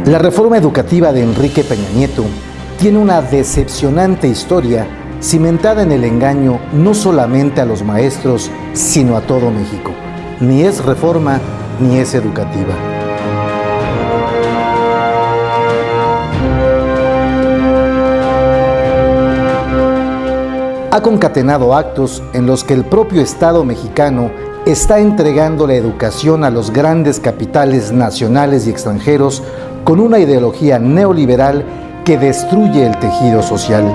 La reforma educativa de Enrique Peña Nieto tiene una decepcionante historia cimentada en el engaño no solamente a los maestros, sino a todo México. Ni es reforma, ni es educativa. Ha concatenado actos en los que el propio Estado mexicano está entregando la educación a los grandes capitales nacionales y extranjeros con una ideología neoliberal que destruye el tejido social.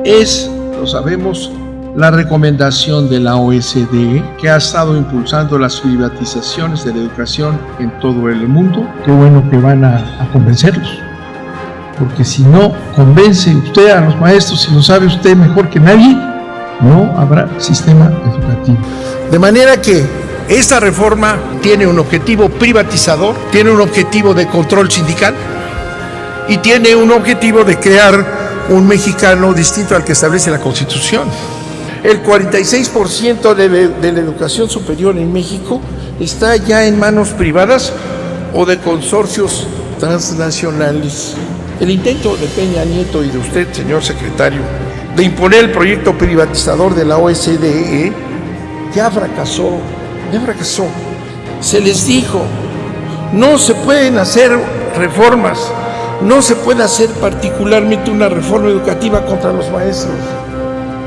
Es, lo sabemos, la recomendación de la OSDE, que ha estado impulsando las privatizaciones de la educación en todo el mundo. Qué bueno que van a convencerlos, porque si no convence usted a los maestros, si lo sabe usted mejor que nadie, no habrá sistema educativo. De manera que esta reforma tiene un objetivo privatizador, tiene un objetivo de control sindical y tiene un objetivo de crear un mexicano distinto al que establece la Constitución. El 46% de la educación superior en México está ya en manos privadas o de consorcios transnacionales. El intento de Peña Nieto y de usted, señor secretario, de imponer el proyecto privatizador de la OSDE ya fracasó. Se les dijo, no se pueden hacer reformas, no se puede hacer particularmente una reforma educativa contra los maestros.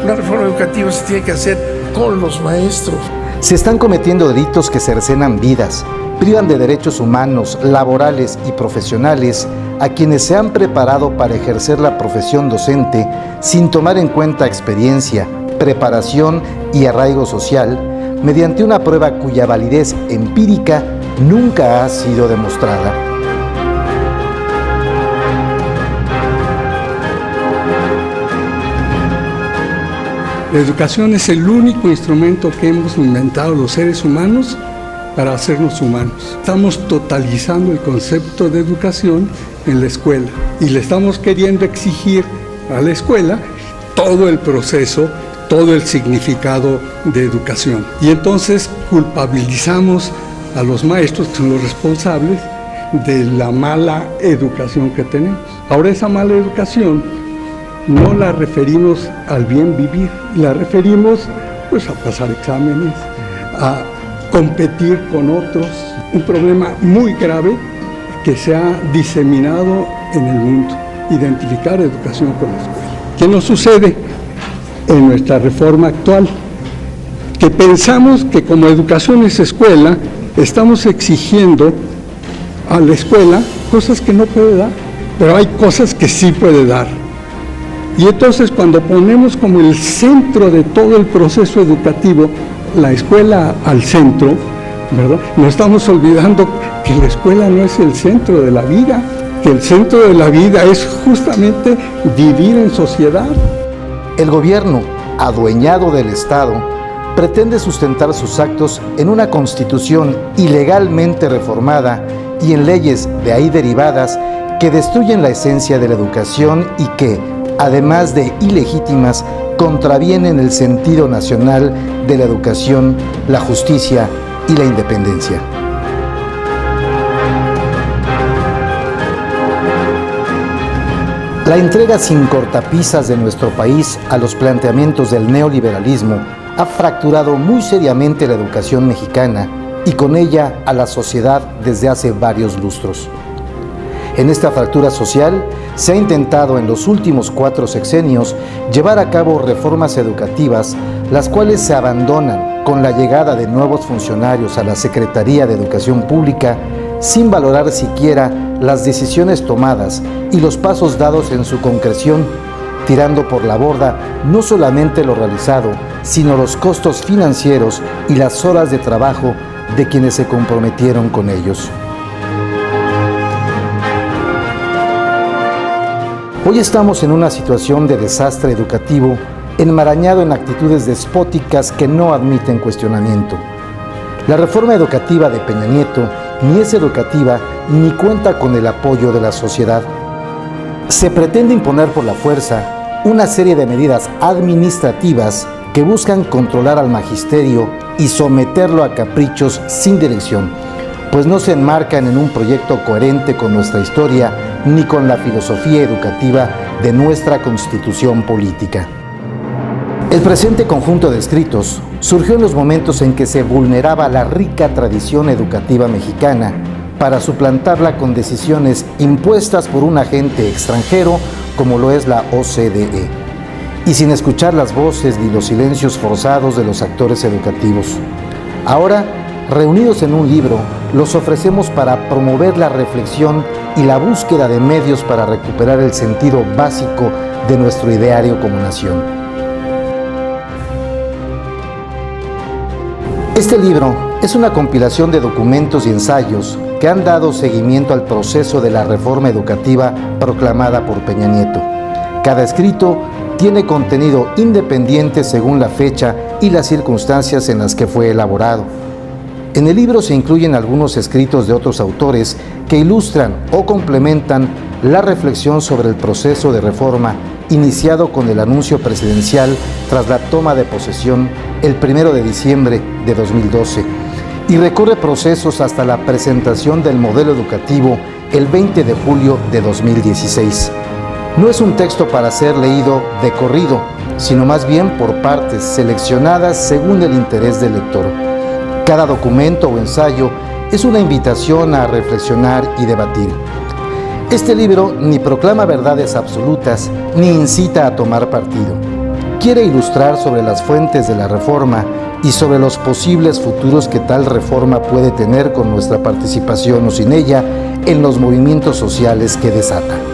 Una reforma educativa se tiene que hacer con los maestros. Se están cometiendo delitos que cercenan vidas, privan de derechos humanos, laborales y profesionales a quienes se han preparado para ejercer la profesión docente sin tomar en cuenta experiencia, preparación y arraigo social, mediante una prueba cuya validez empírica nunca ha sido demostrada. La educación es el único instrumento que hemos inventado los seres humanos para hacernos humanos. Estamos totalizando el concepto de educación en la escuela y le estamos queriendo exigir a la escuela todo el proceso, todo el significado de educación. Y entonces culpabilizamos a los maestros, que son los responsables de la mala educación que tenemos. Ahora esa mala educación no la referimos al bien vivir, la referimos pues a pasar exámenes, a competir con otros. Un problema muy grave que se ha diseminado en el mundo, identificar educación con la escuela. ¿Qué nos sucede en nuestra reforma actual? Que pensamos que como educación es escuela, estamos exigiendo a la escuela cosas que no puede dar, pero hay cosas que sí puede dar. Y entonces cuando ponemos como el centro de todo el proceso educativo, la escuela al centro, ¿verdad? Nos estamos olvidando que la escuela no es el centro de la vida, que el centro de la vida es justamente vivir en sociedad. El gobierno, adueñado del Estado, pretende sustentar sus actos en una constitución ilegalmente reformada y en leyes de ahí derivadas que destruyen la esencia de la educación y que, además de ilegítimas, contravienen el sentido nacional de la educación, la justicia y la independencia. La entrega sin cortapisas de nuestro país a los planteamientos del neoliberalismo ha fracturado muy seriamente la educación mexicana y con ella a la sociedad desde hace varios lustros. En esta fractura social se ha intentado en los últimos 4 sexenios llevar a cabo reformas educativas, las cuales se abandonan con la llegada de nuevos funcionarios a la Secretaría de Educación Pública sin valorar siquiera las decisiones tomadas y los pasos dados en su concreción, tirando por la borda no solamente lo realizado, sino los costos financieros y las horas de trabajo de quienes se comprometieron con ellos. Hoy estamos en una situación de desastre educativo enmarañado en actitudes despóticas que no admiten cuestionamiento. La reforma educativa de Peña Nieto ni es educativa ni cuenta con el apoyo de la sociedad. Se pretende imponer por la fuerza una serie de medidas administrativas que buscan controlar al magisterio y someterlo a caprichos sin dirección, pues no se enmarcan en un proyecto coherente con nuestra historia ni con la filosofía educativa de nuestra constitución política. El presente conjunto de escritos surgió en los momentos en que se vulneraba la rica tradición educativa mexicana para suplantarla con decisiones impuestas por un agente extranjero como lo es la OCDE, y sin escuchar las voces ni los silencios forzados de los actores educativos. Ahora, reunidos en un libro, los ofrecemos para promover la reflexión y la búsqueda de medios para recuperar el sentido básico de nuestro ideario como nación. Este libro es una compilación de documentos y ensayos que han dado seguimiento al proceso de la reforma educativa proclamada por Peña Nieto. Cada escrito tiene contenido independiente según la fecha y las circunstancias en las que fue elaborado. En el libro se incluyen algunos escritos de otros autores que ilustran o complementan la reflexión sobre el proceso de reforma iniciado con el anuncio presidencial tras la toma de posesión el 1 de diciembre de 2012 y recorre procesos hasta la presentación del modelo educativo el 20 de julio de 2016. No es un texto para ser leído de corrido, sino más bien por partes seleccionadas según el interés del lector. Cada documento o ensayo es una invitación a reflexionar y debatir. Este libro ni proclama verdades absolutas ni incita a tomar partido. Quiere ilustrar sobre las fuentes de la reforma y sobre los posibles futuros que tal reforma puede tener con nuestra participación o sin ella en los movimientos sociales que desata.